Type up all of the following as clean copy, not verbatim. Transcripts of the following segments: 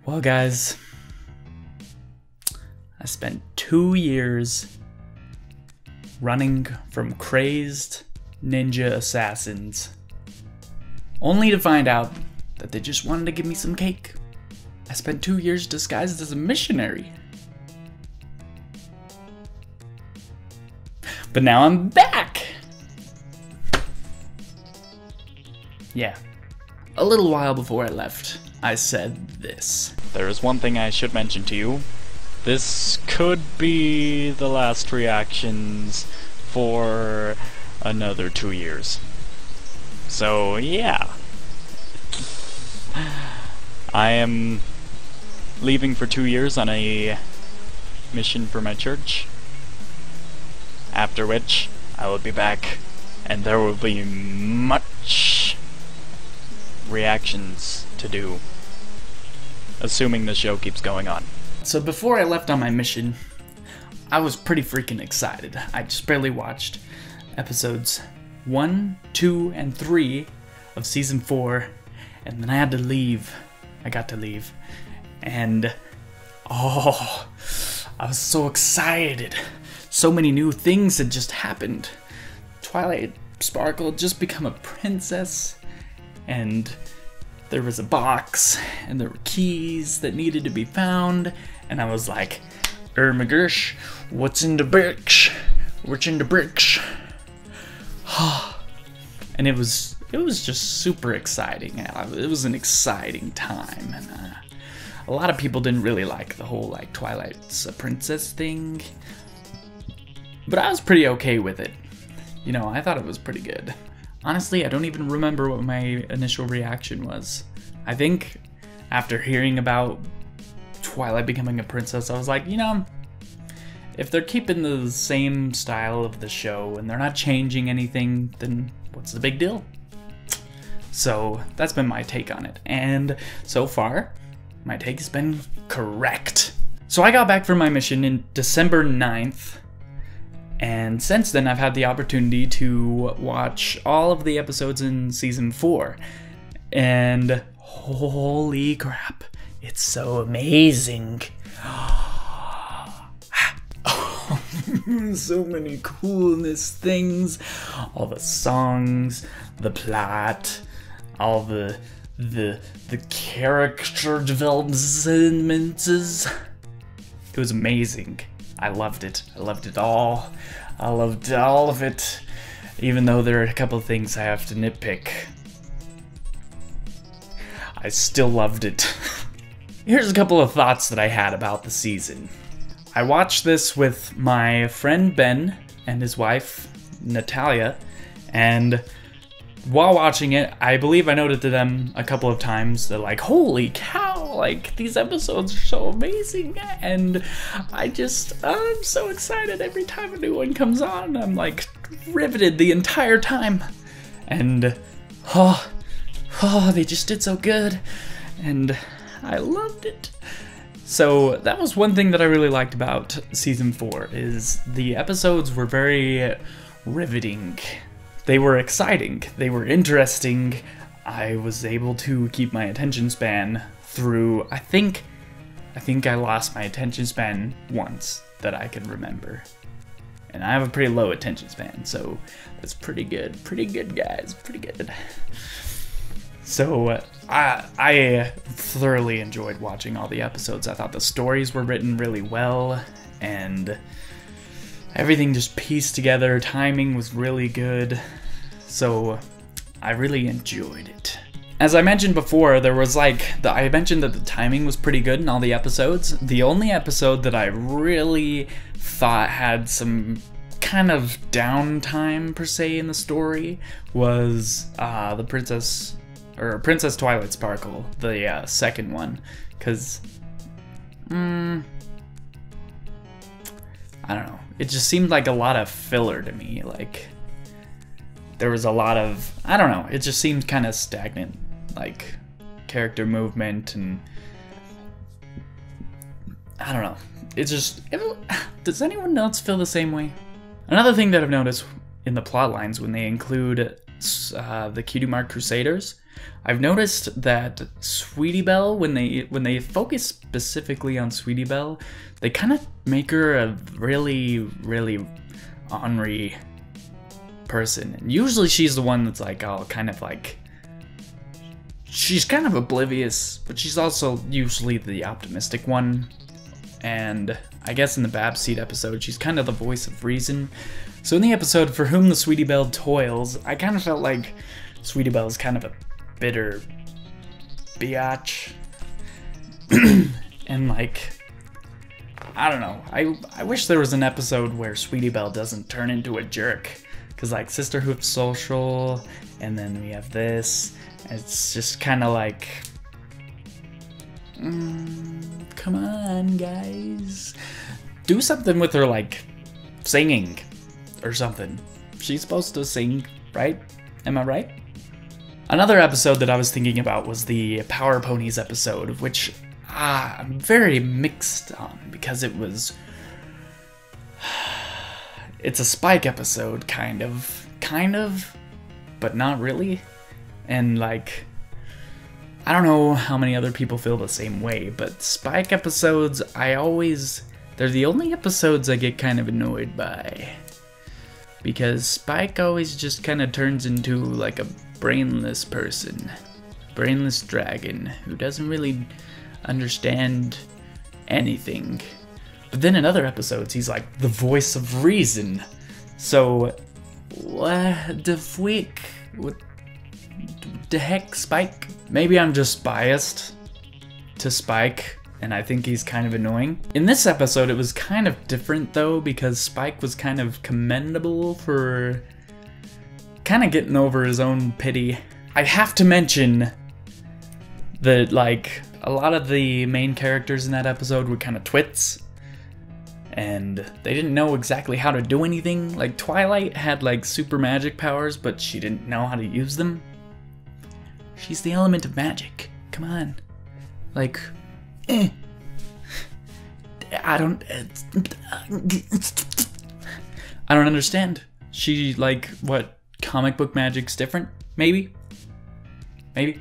Well, guys, I spent 2 years running from crazed ninja assassins, only to find out that they just wanted to give me some cake. I spent 2 years disguised as a missionary. But now I'm back! Yeah. A little while before I left, I said this. There is one thing I should mention to you. This could be the last reactions for another 2 years. So, yeah. I am leaving for 2 years on a mission for my church. After which, I will be back, and there will be much reactions to do, assuming the show keeps going on. So before I left on my mission, I was pretty freaking excited. I just barely watched episodes 1, 2, and 3 of season 4, and then I had to leave. I got to leave, and oh, I was so excited. So many new things had just happened. Twilight Sparkle had just become a princess, and there was a box, and there were keys that needed to be found, and I was like, McGish, what's in the bricks? What's in the bricks? And it was just super exciting. It was an exciting time, and a lot of people didn't really like the whole like Twilight's a princess thing, but I was pretty okay with it. You know, I thought it was pretty good. Honestly, I don't even remember what my initial reaction was. I think after hearing about Twilight becoming a princess, I was like, you know, if they're keeping the same style of the show and they're not changing anything, then what's the big deal? So that's been my take on it. And so far, my take has been correct. So I got back from my mission in December 9th. And since then, I've had the opportunity to watch all of the episodes in Season 4. And holy crap, it's so amazing. So many coolness things. All the songs, the plot, all the character developments. It was amazing. I loved it. I loved it all. I loved all of it. Even though there are a couple of things I have to nitpick, I still loved it. Here's a couple of thoughts that I had about the season. I watched this with my friend Ben and his wife, Natalia, and while watching it, I believe I noted to them a couple of times that like, holy cow, like these episodes are so amazing, and I'm so excited every time a new one comes on. I'm like riveted the entire time, and they just did so good, and I loved it. So that was one thing that I really liked about season 4, is the episodes were very riveting. They were exciting, they were interesting. I was able to keep my attention span through, I think I lost my attention span once that I can remember. And I have a pretty low attention span, so that's pretty good guys, pretty good. So I thoroughly enjoyed watching all the episodes. I thought the stories were written really well, and everything just pieced together. Timing was really good, so I really enjoyed it. As I mentioned before, there was I mentioned that the timing was pretty good in all the episodes. The only episode that I really thought had some kind of downtime per se in the story was the Princess Twilight Sparkle, the second one, because I don't know, it just seemed like a lot of filler to me. Like there was a lot of, I don't know, it just seemed kind of stagnant, like character movement, and I don't know, does anyone else feel the same way? Another thing that I've noticed in the plot lines when they include the Cutie Mark Crusaders, I've noticed that Sweetie Belle, when they focus specifically on Sweetie Belle, they kind of make her a really, really ornery person. And usually she's the one that's like all kind of like, she's kind of oblivious, but she's also usually the optimistic one. And I guess in the Babseed episode, she's kind of the voice of reason. So in the episode For Whom the Sweetie Belle Toils, I kind of felt like Sweetie Belle is kind of a bitter biatch. And like, I don't know, I wish there was an episode where Sweetie Belle doesn't turn into a jerk. Cause like Sisterhood Social, and then we have this, and it's just kind of like, come on guys, do something with her, like singing or something. She's supposed to sing, right? Am I right? Another episode that I was thinking about was the Power Ponies episode, which I'm very mixed on because it was... It's a Spike episode, kind of, but not really. And like, I don't know how many other people feel the same way, but Spike episodes, they're the only episodes I get kind of annoyed by. Because Spike always just kind of turns into like a brainless person, brainless dragon who doesn't really understand anything. But then in other episodes, he's like the voice of reason. So, what the freak? What the heck, Spike? Maybe I'm just biased to Spike, and I think he's kind of annoying. In this episode, it was kind of different though, because Spike was kind of commendable for kind of getting over his own pity. I have to mention that like a lot of the main characters in that episode were kind of twits. And they didn't know exactly how to do anything. Like Twilight had like super magic powers, but she didn't know how to use them. She's the element of magic. Come on. Like, I don't understand. She like, what, comic book magic's different? Maybe? But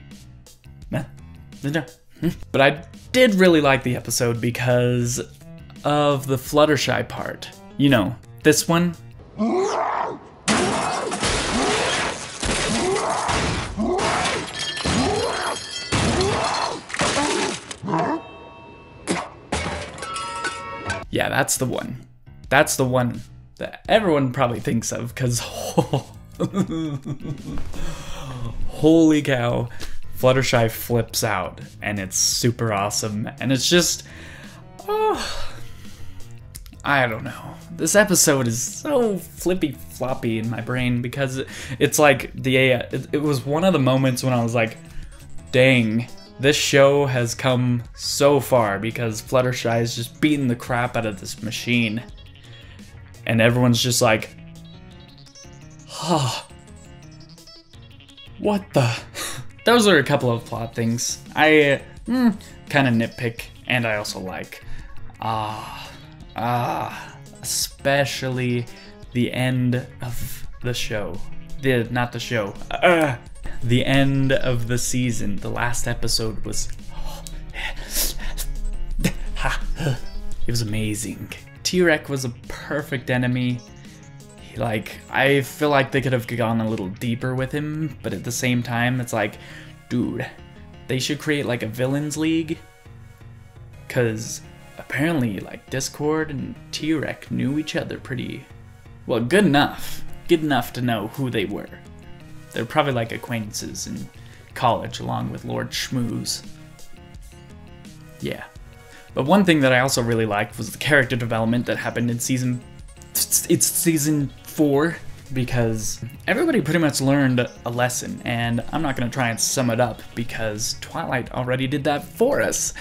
I did really like the episode because of the Fluttershy part. You know, this one. Yeah, that's the one. That's the one that everyone probably thinks of, because holy cow, Fluttershy flips out, and it's super awesome, and it's just, oh, I don't know. This episode is so flippy floppy in my brain because it's like it was one of the moments when I was like, dang, this show has come so far because Fluttershy is just beating the crap out of this machine. And everyone's just like, oh, what the? Those are a couple of plot things I kind of nitpick, and I also like. Especially the end of the show. Not the show. The end of the season. The last episode was... it was amazing. T-Rex was a perfect enemy. Like, I feel like they could have gone a little deeper with him, but at the same time, it's like, dude, they should create like a villains league. Cause apparently, like, Discord and T-Rex knew each other pretty well, good enough to know who they were. They're probably like acquaintances in college along with Lord Schmooze. Yeah. But one thing that I also really liked was the character development that happened in season 4, because everybody pretty much learned a lesson, and I'm not going to try and sum it up because Twilight already did that for us.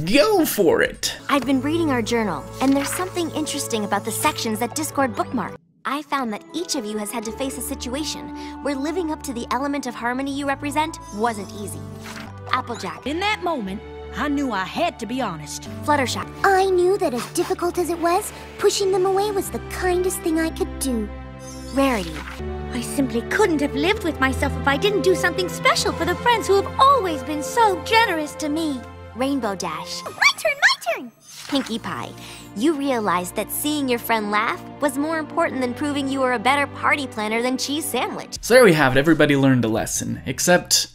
Go for it! I've been reading our journal, and there's something interesting about the sections that Discord bookmarked. I found that each of you has had to face a situation where living up to the element of harmony you represent wasn't easy. Applejack. In that moment, I knew I had to be honest. Fluttershy. I knew that as difficult as it was, pushing them away was the kindest thing I could do. Rarity. I simply couldn't have lived with myself if I didn't do something special for the friends who have always been so generous to me. Rainbow Dash. My turn! Pinkie Pie. You realized that seeing your friend laugh was more important than proving you were a better party planner than Cheese Sandwich. So there we have it, everybody learned a lesson, except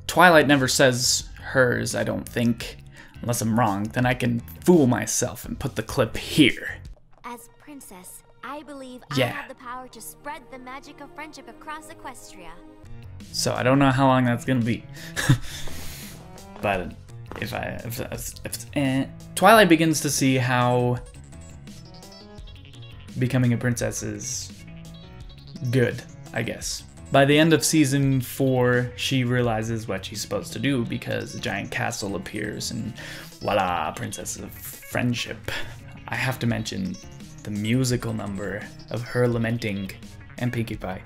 Twilight never says hers, I don't think. Unless I'm wrong, then I can fool myself and put the clip here. As princess, I believe Yeah. I have the power to spread the magic of friendship across Equestria. So I don't know how long that's gonna be. But if Twilight begins to see how becoming a princess is good, I guess. By the end of season 4, she realizes what she's supposed to do because a giant castle appears and voila, princess of friendship. I have to mention the musical number of her lamenting and Pinkie Pie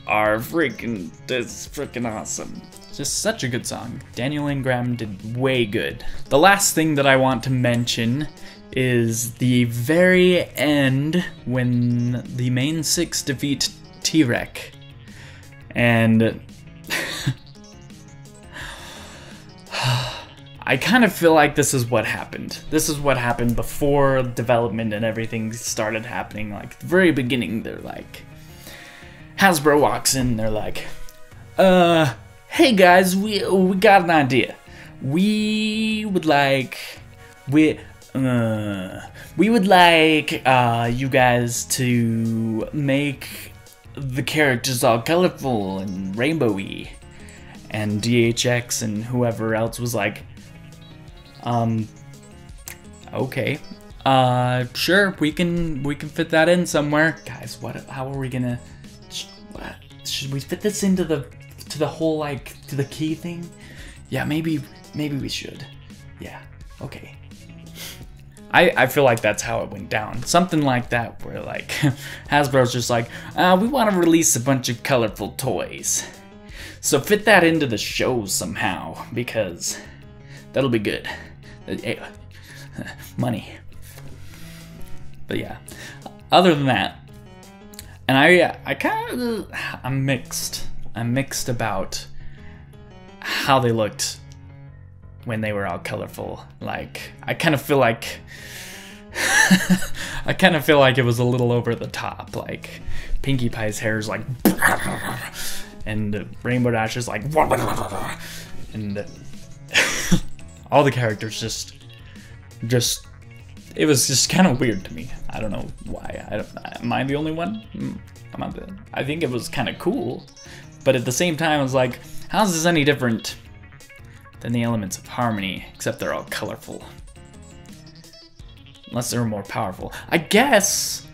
that's freaking awesome. Just such a good song. Daniel Ingram did way good. The last thing that I want to mention is the very end when the main 6 defeat T-Rex. And I kind of feel like this is what happened. This is what happened before development and everything started happening. Like, at the very beginning, they're like, Hasbro walks in, they're like, hey guys, we got an idea. We would like you guys to make the characters all colorful and rainbowy. And DHX and whoever else was like, okay, sure, we can fit that in somewhere. Guys, how are we gonna, should we fit this into the whole, like, to the key thing? Yeah, maybe we should. Yeah, okay. I feel like that's how it went down. Something like that, where, like, Hasbro's just like, we want to release a bunch of colorful toys. So fit that into the show somehow, because that'll be good. Money. But yeah, other than that, and I'm mixed. I'm mixed about how they looked when they were all colorful. Like, I kind of feel like it was a little over the top. Like, Pinkie Pie's hair is like, and Rainbow Dash is like, and all the characters just it was just kind of weird to me. I don't know why. Am I the only one? I think it was kind of cool, but at the same time, I was like, how's this any different than the elements of harmony, except they're all colorful? Unless they were more powerful. I guess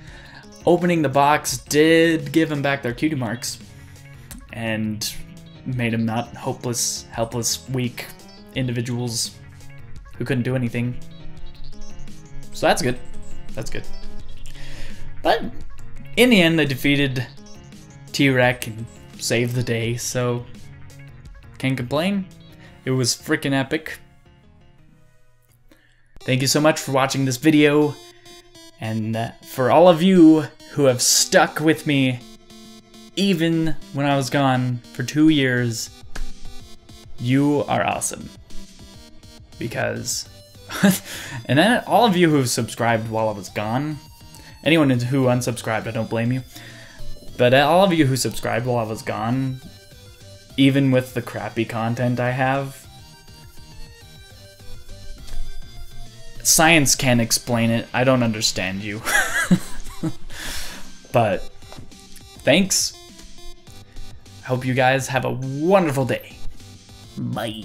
opening the box did give them back their cutie marks and made them not hopeless, helpless, weak individuals who couldn't do anything. So that's good. That's good. But in the end, they defeated T-Rex and saved the day, so can't complain. It was freaking epic. Thank you so much for watching this video, and for all of you who have stuck with me even when I was gone for 2 years, you are awesome. Because, and then all of you who subscribed while I was gone, anyone who unsubscribed, I don't blame you, but all of you who subscribed while I was gone, even with the crappy content I have, science can't explain it. I don't understand you. But thanks. I hope you guys have a wonderful day. Bye.